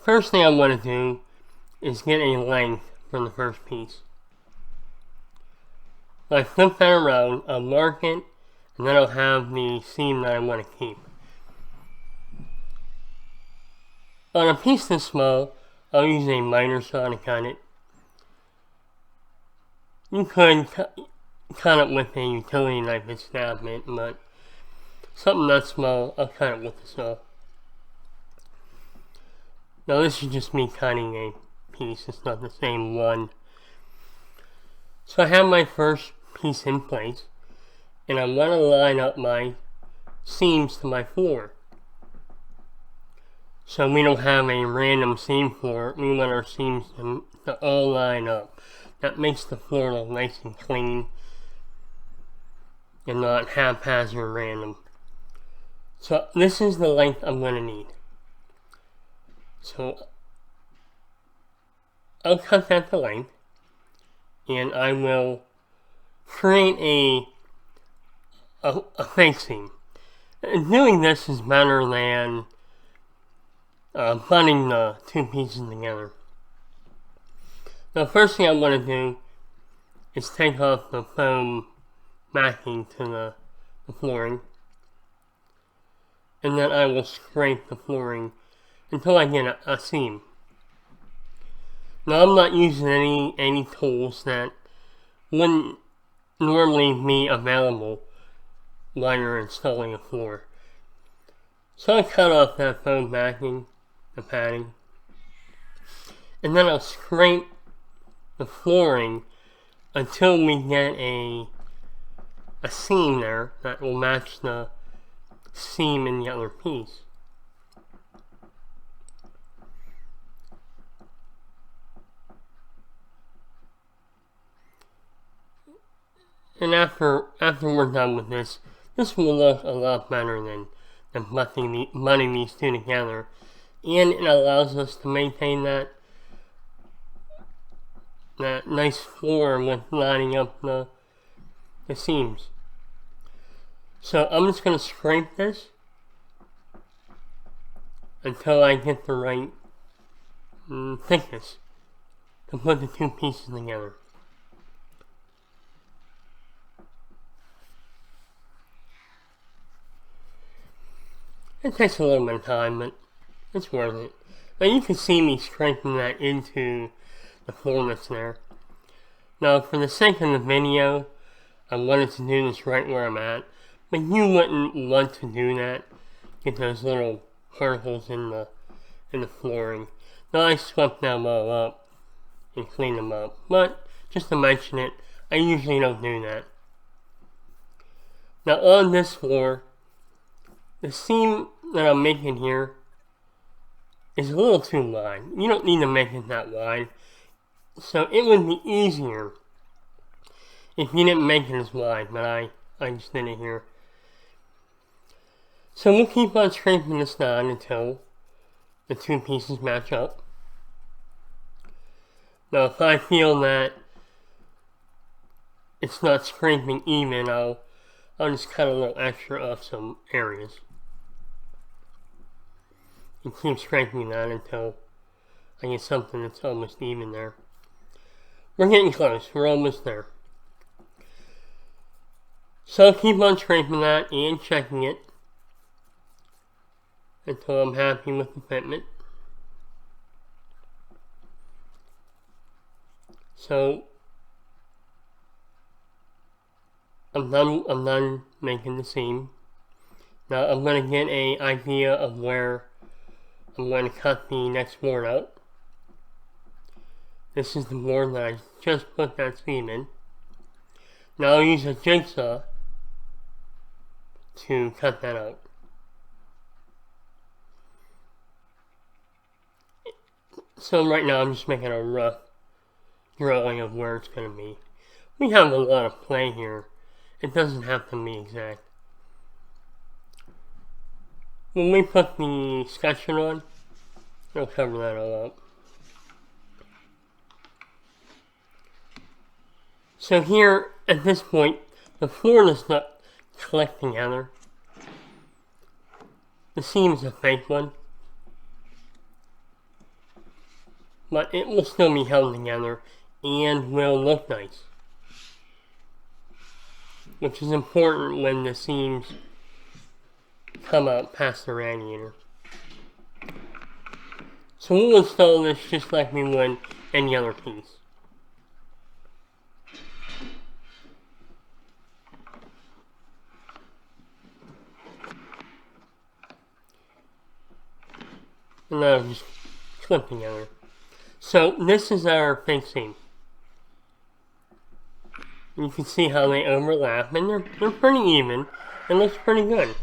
first thing I want to do is get a length from the first piece. I flip that around, I'll mark it, and then I'll have the seam that I want to keep. On a piece this small, I'll use a miter saw to cut it. You could cut it with a utility knife and stab it, but something that small, I'll cut it with the saw. Now this is just me cutting a piece, it's not the same one. So I have my first piece in place, and I want to line up my seams to my floor. So we don't have a random seam floor, we want our seams to all line up. That makes the floor look nice and clean and not haphazard random. So this is the length I'm going to need. So I'll cut that to length, and I will create a fake seam. Doing this is better than butting the two pieces together. The first thing I want to do is take off the foam backing to the flooring, and then I will scrape the flooring until I get a seam. Now I'm not using any tools that wouldn't normally be available while you're installing a floor. So I cut off that foam backing, the padding, and then I'll scrape the flooring until we get a seam there that will match the seam in the other piece. And after we're done with this will look a lot better than butting these two together, and it allows us to maintain that nice floor with lining up the seams. So I'm just going to scrape this until I get the right thickness to put the two pieces together. It takes a little bit of time, but it's worth it. Now you can see me scraping that into the floor that's there. Now for the sake of the video, I wanted to do this right where I'm at, but you wouldn't want to do that. Get those little particles in the flooring. Now I swept them all up and cleaned them up, but just to mention it, I usually don't do that. Now on this floor, the seam that I'm making here is a little too wide. You don't need to make it that wide. So it would be easier if you didn't make it as wide, but I just did it here. So we'll keep on scraping this down until the two pieces match up. Now if I feel that it's not scraping even, I'll just cut a little extra off some areas. And keep scraping that until I get something that's almost even there. We're getting close, we're almost there. So keep on scraping that and checking it until I'm happy with the fitment. So I'm done making the seam. Now I'm going to get an idea of where I'm going to cut the next board out. This is the board that I just put that seam in. Now I'll use a jigsaw to cut that out. So right now I'm just making a rough drawing of where it's going to be. We have a lot of play here. It doesn't have to be exact. When we put the sketching on, it'll cover that all up. So here, at this point, the floor is not click together. The seam is a fake one. but it will still be held together and will look nice, which is important when the seams come out past the radiator. So we'll install this just like we would any other piece. And now just clip together. So this is our fake seam. You can see how they overlap, and they're pretty even. It looks pretty good.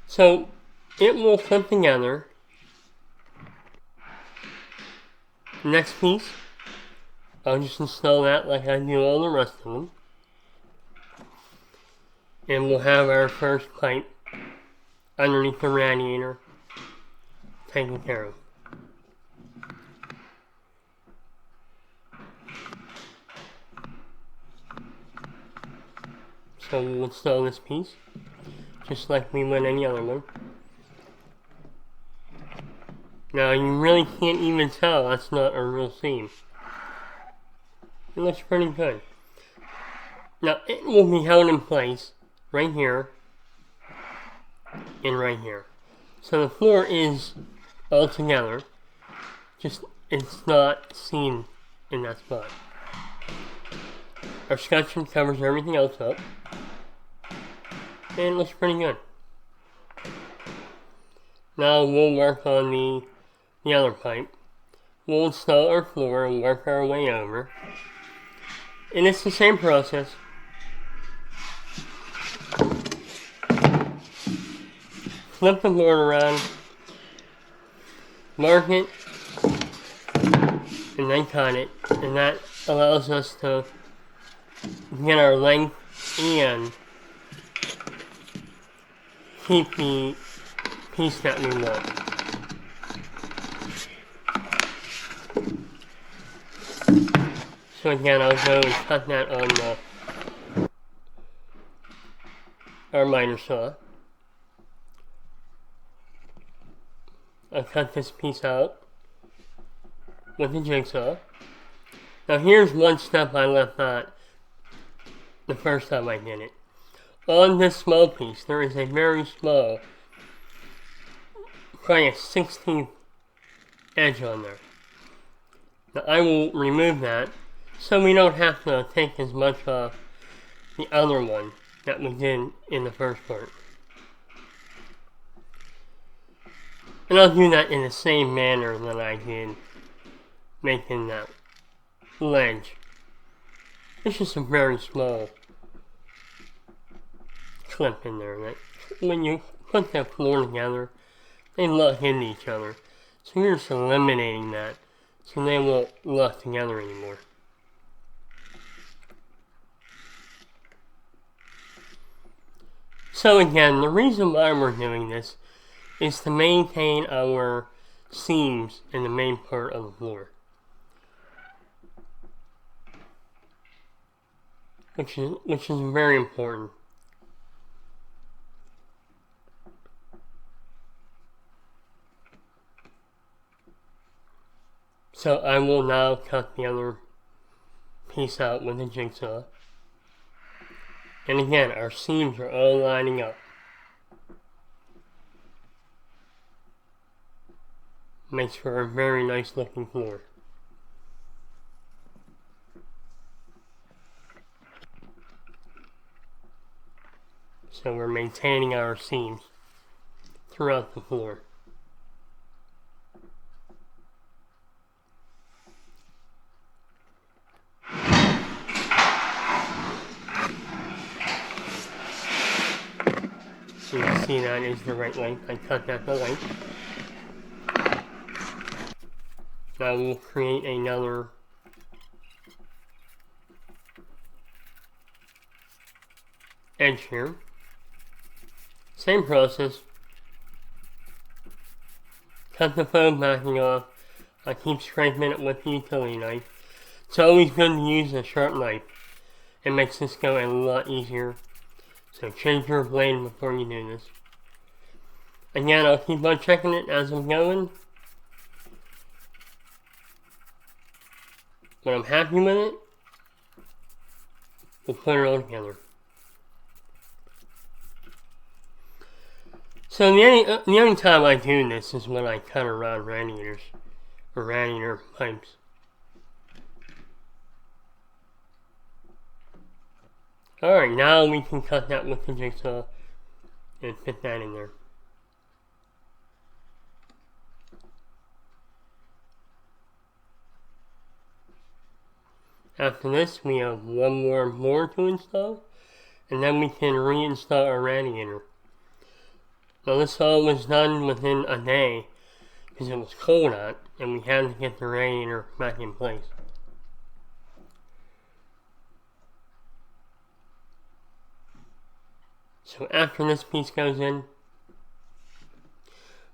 So it will clip together. Next piece, I'll just install that like I do all the rest of them. And we'll have our first pipe underneath the radiator taken care of. So we'll install this piece just like we would any other one. Now you really can't even tell that's not a real seam. It looks pretty good. Now it will be held in place right here and right here. So the floor is all together, just it's not seamed in that spot. Our scutcheon covers everything else up, and it looks pretty good. Now we'll work on the other pipe. We'll install our floor and work our way over. And it's the same process. Flip the board around, mark it, and then cut it. And that allows us to get our length and keep the piece that we want. So again, I'll go and cut that on our miter saw. I'll cut this piece out with the jigsaw. Now here's one step I left out the first time I did it. On this small piece, there is a very small, probably a 16th edge on there. Now I will remove that so we don't have to take as much off the other one that we did in the first part. And I'll do that in the same manner that I did making that ledge. It's just a very small clip in there that when you put that floor together, they lock into each other. So you're just eliminating that so they won't lock together anymore. So again, the reason why we're doing this is to maintain our seams in the main part of the floor, which is very important. So I will now cut the other piece out with a jigsaw. And again, our seams are all lining up. Makes for a very nice looking floor. So we're maintaining our seams throughout the floor. So you can see that is the right length. I cut that the length. Now we'll create another edge here. Same process. Cut the foam backing off. I keep scraping it with the utility knife. It's always good to use a sharp knife. It makes this go a lot easier. So change your blade before you do this. Again, I'll keep on checking it as I'm going. When I'm happy with it, we'll put it all together. So the only time I do this is when I cut around radiators or radiator pipes. Alright, now we can cut that with the jigsaw and fit that in there. After this, we have one more to install, and then we can reinstall our radiator. Now this all was done within a day, because it was cold out, and we had to get the radiator back in place. So after this piece goes in,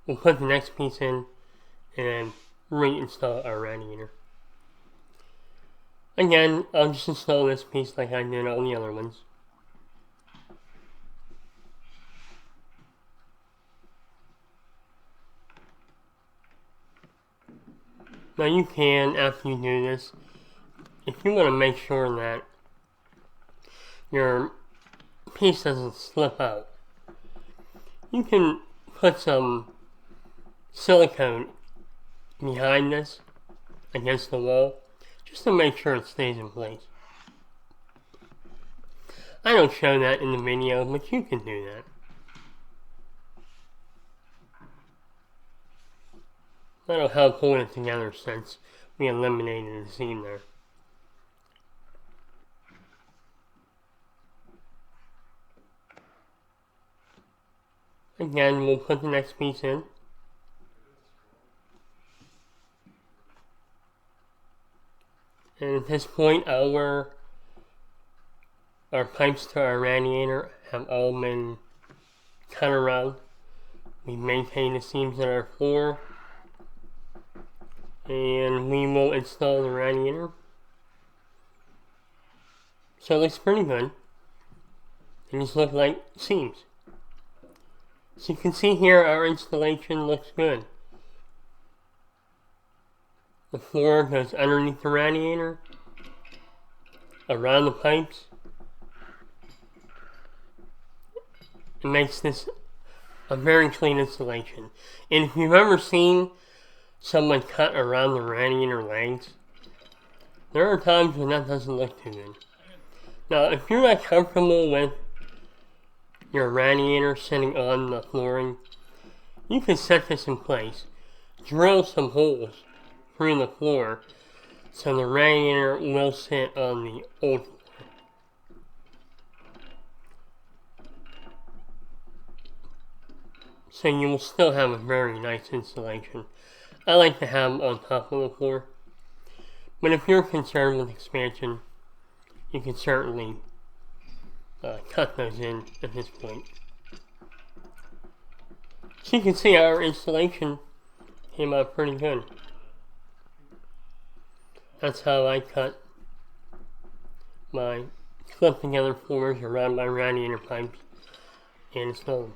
we'll put the next piece in, and reinstall our radiator. Again, I'll just install this piece like I did all the other ones. Now you can, after you do this, if you want to make sure that your piece doesn't slip out, you can put some silicone behind this against the wall just to make sure it stays in place. I don't show that in the video, but you can do that. That'll help hold it together since we eliminated the seam there. Again, we'll put the next piece in. And at this point, our pipes to our radiator have all been cut around. We maintain the seams in our floor. And we will install the radiator. So it looks pretty good. It just looks like seams. So you can see here our installation looks good. The floor goes underneath the radiator, around the pipes. It makes this a very clean installation. And if you've ever seen someone cut around the radiator legs, there are times when that doesn't look too good. Now, if you're not comfortable with your radiator sitting on the flooring, you can set this in place. Drill some holes through the floor so the radiator will sit on the old floor. So you will still have a very nice installation. I like to have them on top of the floor. But if you're concerned with expansion, you can certainly cut those in at this point. So you can see our installation came out pretty good. That's how I cut my clip together floors around my radiator pipes and install them.